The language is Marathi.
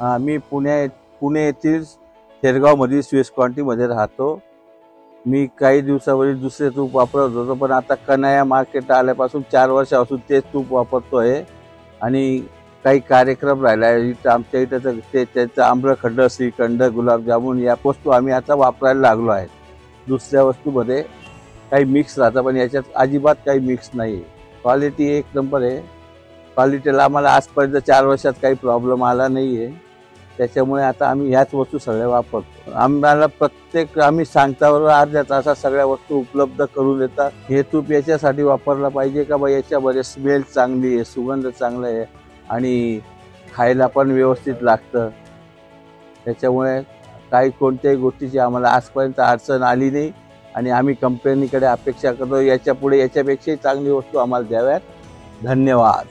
मी पुणे येथील शेरगावमधील स्विस कॉन्टीमध्ये राहतो. मी काही दिवसापूर्वी दुसरे तूप वापरत होतो, पण आता कन्हैया मार्केट आल्यापासून 4 वर्षापासून तेच तूप वापरतो आहे. आणि काही कार्यक्रम राहिला आहे इथं आमच्या इथं, तर त्याचं आम्रखंड, श्रीखंड, गुलाबजामुन या वस्तू आम्ही आता वापरायला लागलो आहे. दुसऱ्या वस्तूमध्ये काही मिक्स राहतं, पण याच्यात अजिबात काही मिक्स नाही आहे. क्वालिटी एक नंबर आहे. क्वालिटीला आम्हाला आजपर्यंत 4 वर्षात काही प्रॉब्लेम आला नाही आहे. त्याच्यामुळे आता आम्ही ह्याच वस्तू सगळ्या वापरतो. आम्हाला आम्ही सांगताबरोबर अर्ध्या तासात सगळ्या वस्तू उपलब्ध करून देतात. हे तूप याच्यासाठी वापरलं पाहिजे का बा याच्यामध्ये स्मेल चांगली आहे, सुगंध चांगला आहे आणि खायला पण व्यवस्थित लागतं. त्याच्यामुळे कोणत्याही गोष्टीची आम्हाला आजपर्यंत अडचण आली नाही आणि आम्ही कंपनीकडे अपेक्षा करतो याच्यापुढे याच्यापेक्षाही चांगली वस्तू आम्हाला द्याव्यात. धन्यवाद.